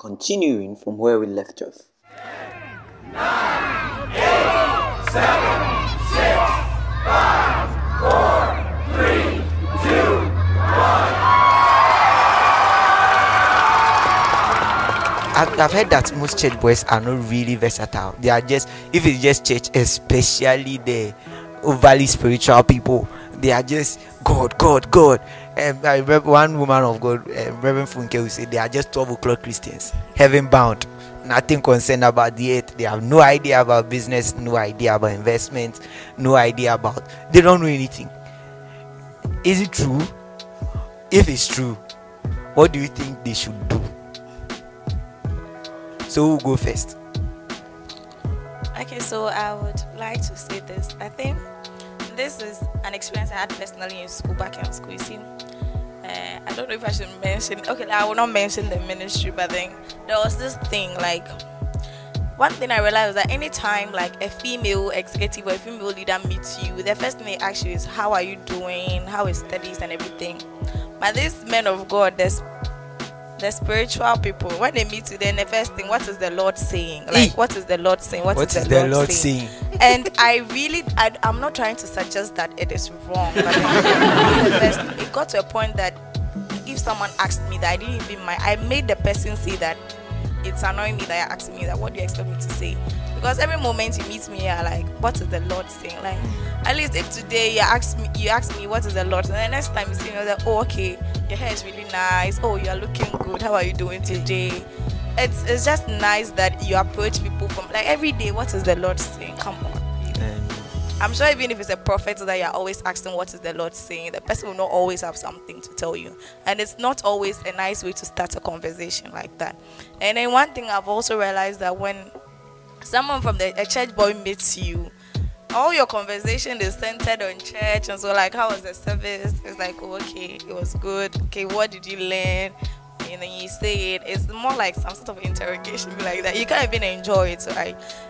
continuing from where we left off. 9, 8, 7, 6, 5, 4, 3, 2, 1. I've heard that most church boys are not really versatile. They are just, if it's just church, especially the overly spiritual people, they are just God, God, God. And I remember one woman of God, Reverend Funke, who said they are just 12 o'clock Christians, heaven bound, nothing concerned about the earth. They have no idea about business, no idea about investments, no idea about, they don't know anything. Is it true? If it's true, what do you think they should do? So who will go first? Okay, so I would like to say this. I think this is an experience I had personally in school, back in school. You see, I don't know if I should mention. Okay, I will not mention the ministry, but then there was this thing. Like, one thing I realized was that anytime like a female executive or a female leader meets you, the first thing they ask you is, "How are you doing? How is studies and everything?" But these men of God, the spiritual people, when they meet you, then the first thing, what is the Lord saying? Like, what is the Lord saying? What is the Lord saying? And I'm not trying to suggest that it is wrong, but it got to a point that if someone asked me that, I didn't even mind. I made the person say that it's annoying me that you're asking me that. What do you expect me to say? Because every moment you meet me, you're like, what is the Lord saying? Like, at least if today you ask me what is the Lord saying, and the next time you see me, like, oh, okay, your hair is really nice. Oh, you are looking good. How are you doing today? It's just nice that you approach people from like every day. What is the Lord saying? Come on. I'm sure even if it's a prophet that you're always asking what is the Lord saying, the person will not always have something to tell you. And it's not always a nice way to start a conversation like that. And then one thing I've also realized that when someone from a church boy meets you, all your conversation is centered on church, and so like, how was the service? It's like, oh, okay, it was good. Okay, what did you learn? And then you say it. It's more like some sort of interrogation like that. You can't even enjoy it. So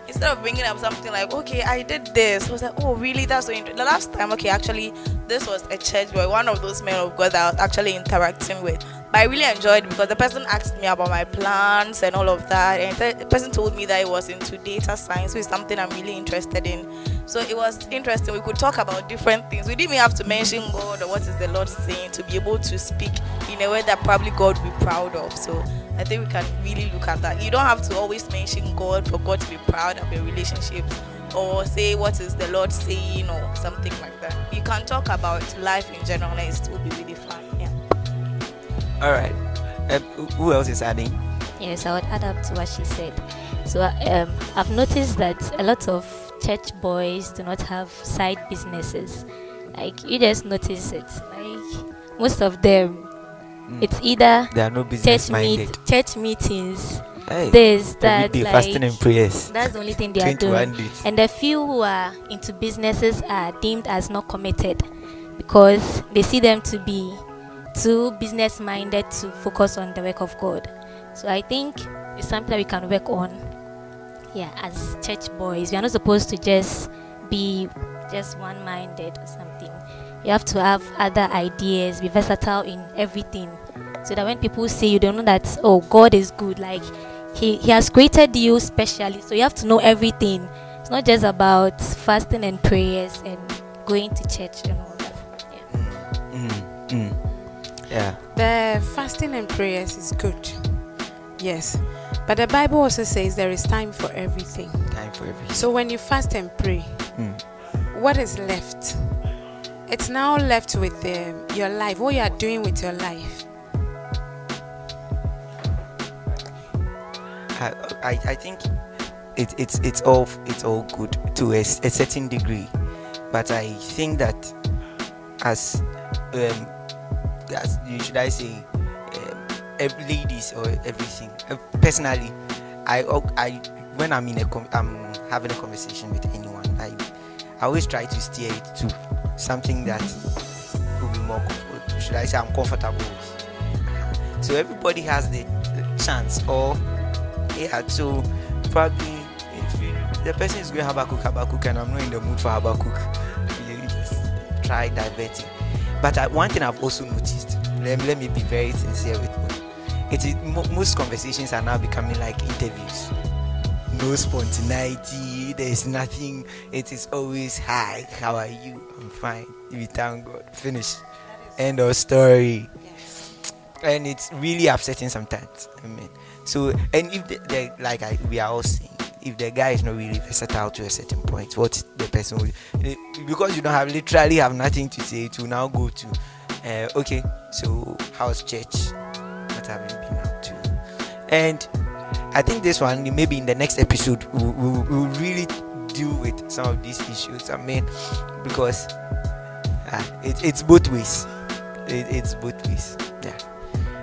instead of bringing up something like, okay, I did this, I was like, oh, really? That's so interesting. The last time, okay, actually, this was a church boy, one of those men of God that I was actually interacting with. But I really enjoyed it because the person asked me about my plans and all of that. And the person told me that it was into data science, which is something I'm really interested in. So it was interesting. We could talk about different things. We didn't even have to mention God or what is the Lord saying to be able to speak in a way that probably God will be proud of. So I think we can really look at that. You don't have to always mention God for God to be proud of your relationships or say what is the Lord saying or something like that. You can talk about life in general and it will be really fun. Yeah. All right. Who else is adding? Yes, I would add up to what she said. So I've noticed that a lot of church boys do not have side businesses. Like, you just notice it. Like, most of them, it's either they are no business minded. Church meetings, hey, this, that, like, fasting and prayers. That's the only thing they are doing. Days. And the few who are into businesses are deemed as not committed because they see them to be too business minded to focus on the work of God. So I think it's something that we can work on. Yeah, as church boys, we are not supposed to just be just one-minded or something. You have to have other ideas, be versatile in everything, so that when people see you, they know that, oh, God is good. Like, He has created you specially, so you have to know everything. It's not just about fasting and prayers and going to church and all that. Yeah. The fasting and prayers is good. Yes. But the Bible also says there is time for everything. Time for everything. So when you fast and pray, what is left? It's now left with your life. What you are doing with your life. I think it's all good to a certain degree, but I think that as should I say, ladies or everything. Personally, I when I'm having a conversation with anyone, I always try to steer it to something that will be more comfortable. Should I say I'm comfortable with? So everybody has the chance, or so probably if the person is going Habakkuk, and I'm not in the mood for Habakkuk, try diverting. But one thing I've also noticed, let me be very sincere with you, Most conversations are now becoming like interviews. No spontaneity. There's nothing. It is always, hi, how are you? I'm fine. We thank God. Finish. End of story. And it's really upsetting sometimes. I mean, so, and if we are all saying, if the guy is not really versatile to a certain point, what the person will, because you don't literally have nothing to say, to now go to, okay, so how's church? What have you been up to? And I think this one, maybe in the next episode, we'll really deal with some of these issues. I mean, because it's both ways. It's both ways. Yeah.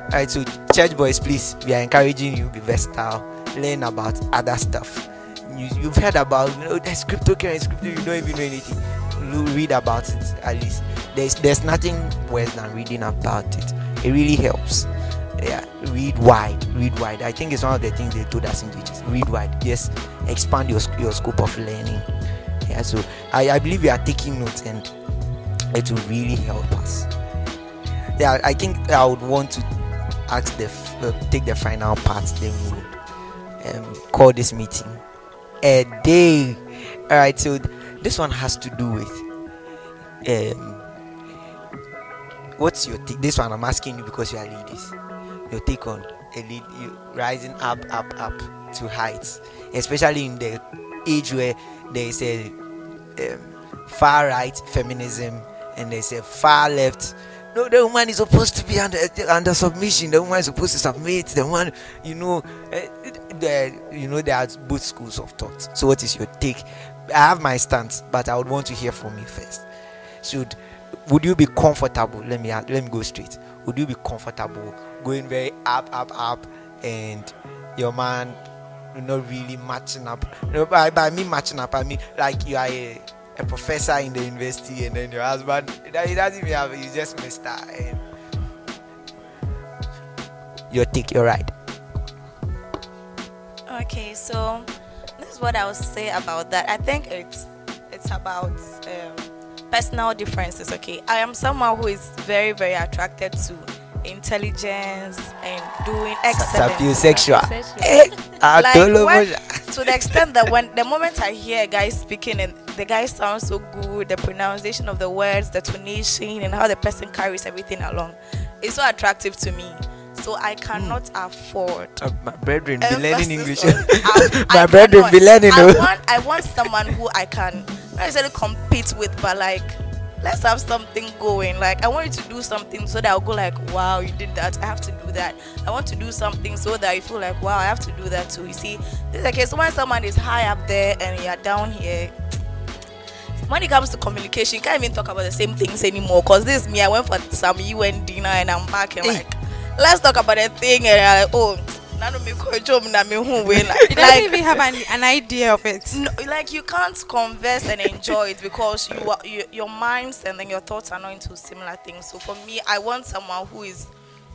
Alright, so church boys, please, we are encouraging you, be versatile, learn about other stuff. You've heard about, there's cryptocurrency, you don't even know anything. Read about it at least. There's nothing worse than reading about it. It really helps. Yeah, read wide. I think it's one of the things they told us in teachers. Read wide. Just expand your scope of learning. Yeah, so I believe we are taking notes and it will really help us. Yeah, I think I would want to ask take the final part, then we'll call this meeting a day. Alright, so this one has to do with what's your take? This one I'm asking you because you are ladies. Your take on you rising up to heights, especially in the age where there is a far right feminism and there's a far left. No, the woman is supposed to be under submission. The woman is supposed to submit. The one, there are both schools of thought. So, what is your take? I have my stance, but I would want to hear from you first. Would you be comfortable? Let me go straight. Would you be comfortable going very up, and your man not really matching up? By me matching up, I mean like you are a professor in the university, and then your husband, he doesn't even have, he's just Mr. And your take, you're right. Okay, so this is what I would say about that. I think it's about personal differences. Okay, I am someone who is very, very attracted to intelligence and doing excellent. Sapiosexual. To the extent that when the moment I hear a guy speaking and the guy sounds so good, the pronunciation of the words, the tonation, and how the person carries everything along, it's so attractive to me. So I cannot afford. My brethren be learning English. My brethren be learning. I want someone who I can not necessarily compete with, but like, let's have something going. Like, I want you to do something so that I'll go like, wow, you did that, I have to do that. I want to do something so that you feel like, wow, I have to do that too. You see, this is the case. When someone is high up there and you're down here, when it comes to communication, you can't even talk about the same things anymore. Because this is me, I went for some UN dinner and I'm back and like, let's talk about a thing, and you're like, oh, it doesn't even have an idea of it. No, like you can't converse and enjoy it because your minds and then your thoughts are not into similar things. So for me, I want someone who is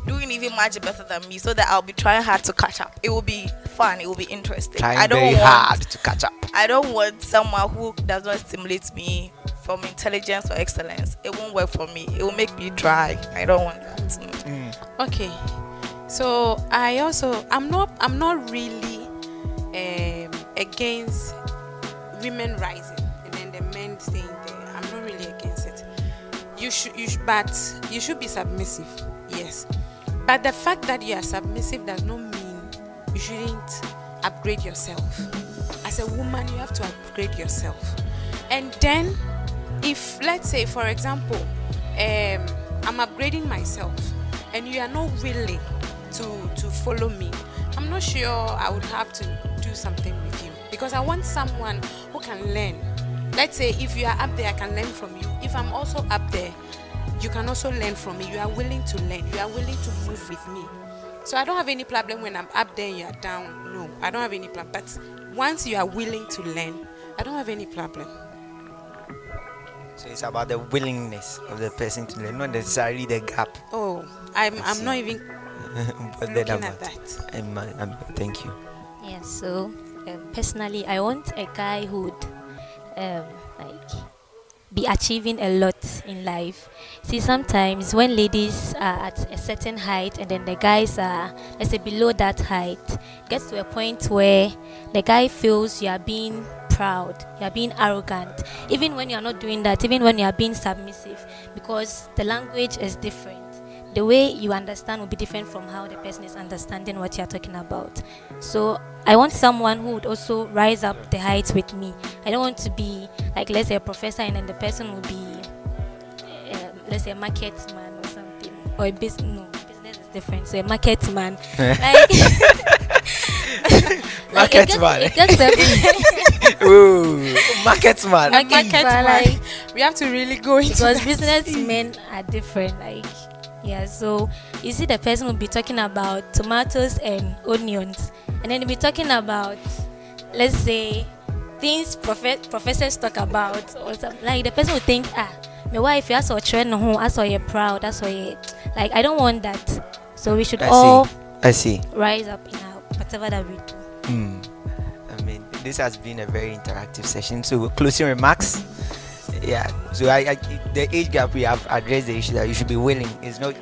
doing even much better than me, so that I'll be trying hard to catch up. It will be fun. It will be interesting. Hard to catch up. I don't want someone who does not stimulate me from intelligence or excellence. It won't work for me. It will make me dry. I don't want that. Okay. So I'm not really against women rising and then the men staying there. I'm not really against it. But you should be submissive, yes. But the fact that you are submissive does not mean you shouldn't upgrade yourself. As a woman, you have to upgrade yourself. And then, if let's say, for example, I'm upgrading myself, and you are not willing to follow me, I'm not sure I would have to do something with you, because I want someone who can learn. Let's say if you are up there, I can learn from you. If I'm also up there, you can also learn from me. You are willing to learn. You are willing to move with me. So I don't have any problem when I'm up there and you are down. No, I don't have any problem. But once you are willing to learn, I don't have any problem. So it's about the willingness of the person to learn, not necessarily the gap. Oh, I'm not even looking at that. Thank you. Yeah, so personally, I want a guy who would like be achieving a lot in life. See, sometimes when ladies are at a certain height and then the guys are, let's say, below that height, it gets to a point where the guy feels you are being proud, you are being arrogant, even when you are not doing that, even when you are being submissive, because the language is different. The way you understand will be different from how the person is understanding what you're talking about. So I want someone who would also rise up the heights with me. I don't want to be like, let's say, a professor and then the person will be, let's say, a market man or something, or a business. No, business is different. So a market man, like, market man. Ooh, market man. Market man. Like, We have to really go into because that. businessmen are different. Like, yeah, so you see the person will be talking about tomatoes and onions, and then he'll be talking about, let's say, things professors talk about, or something. Like the person will think, my wife, you saw trend, I saw you proud, that's why you, like, I don't want that. So we should I see. rise up in our whatever that we do. I mean, this has been a very interactive session. So closing remarks. Yeah, so the age gap, we have addressed the issue that you should be willing. It's not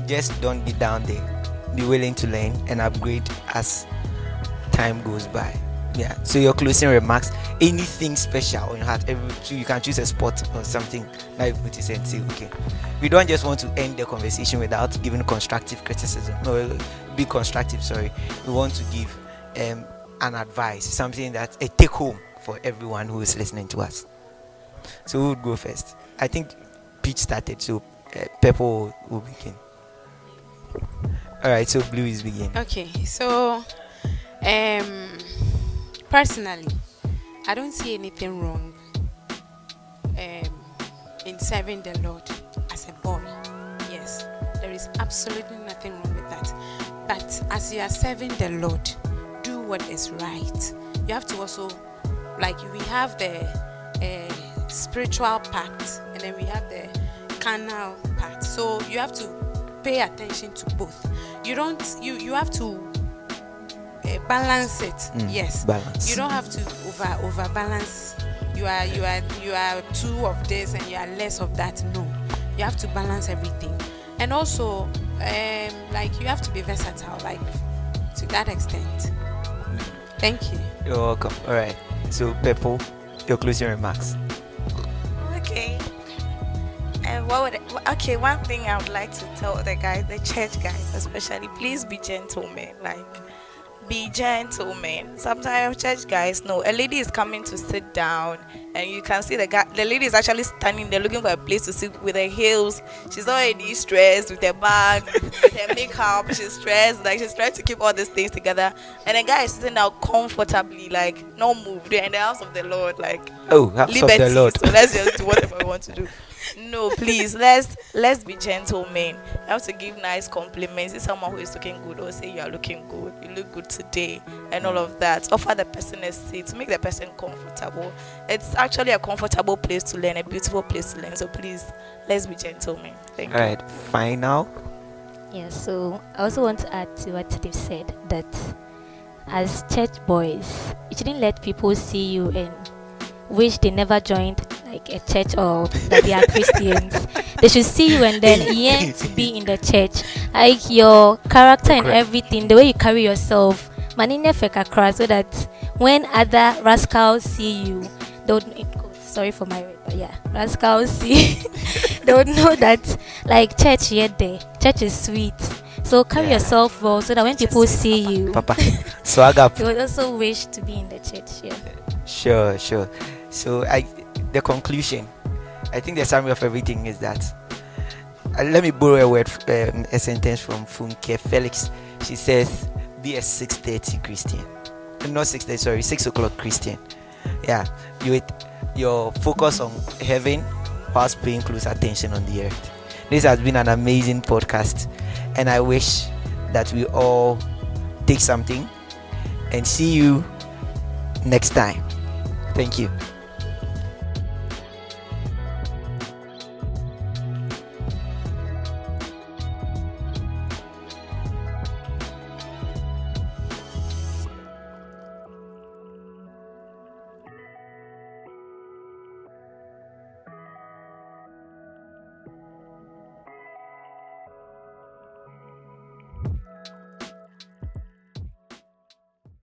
just don't be down there. Be willing to learn and upgrade as time goes by. Yeah. So your closing remarks. Anything special on your heart? You can choose a spot or something that you put it and say, okay. We don't just want to end the conversation without giving constructive criticism. No, be constructive. Sorry. We want to give an advice, something that a take home for everyone who is listening to us. So who would go first? I think Peach started, so Pepper will begin. Alright, so Blue is begin. Okay, so personally, I don't see anything wrong in serving the Lord as a boy. Yes, there is absolutely nothing wrong with that. But as you are serving the Lord, do what is right. You have to also, like, we have the spiritual part and then we have the carnal part. So you have to pay attention to both. You have to balance it. Yes, balance. You don't have to over balance. You are two of this and you are less of that. No, you have to balance everything. And also like, you have to be versatile, like, to that extent. Thank you. You're welcome. Alright, so Peppo, your closing remarks. Okay. One thing I would like to tell the guys, the church guys especially, please be gentlemen. Like, be gentlemen. Sometimes church guys know a lady is coming to sit down and you can see the lady is actually standing there looking for a place to sit with her heels. She's already stressed with her bag, with her makeup. She's stressed, like she's trying to keep all these things together. And the guy is sitting down comfortably, like no move. They're in the house of the Lord, like house liberty. of the Lord. So let's just do whatever we want to do. No, please, let's be gentlemen. You have to give nice compliments. If someone who is looking good, or say you are looking good, you look good today, and all of that. Offer the person a seat to make the person comfortable. It's actually a comfortable place to learn, a beautiful place to learn. So please, let's be gentlemen. Thank you. All right, final. Yeah, so I also want to add to what they've said, that as church boys, you shouldn't let people see you and wish they never joined like a church or that they are Christians. They should see you and then yearn to be in the church. Like your character and everything, the way you carry yourself, maninya feka cry, so that when other rascals see you, they would, sorry for my word, but yeah, rascals see, they would know that like church here there, church is sweet. So carry yourself well, so that when people see you, Papa, swag up. they would also wish to be in the church. Yeah. Sure. So the conclusion, I think the summary of everything is that, let me borrow a sentence from Funke Felix. She says, be a 6:30 Christian. Not 6:30, sorry, 6 o'clock Christian. Yeah, your focus on heaven whilst paying close attention on the earth. This has been an amazing podcast, and I wish that we all take something and see you next time. Thank you.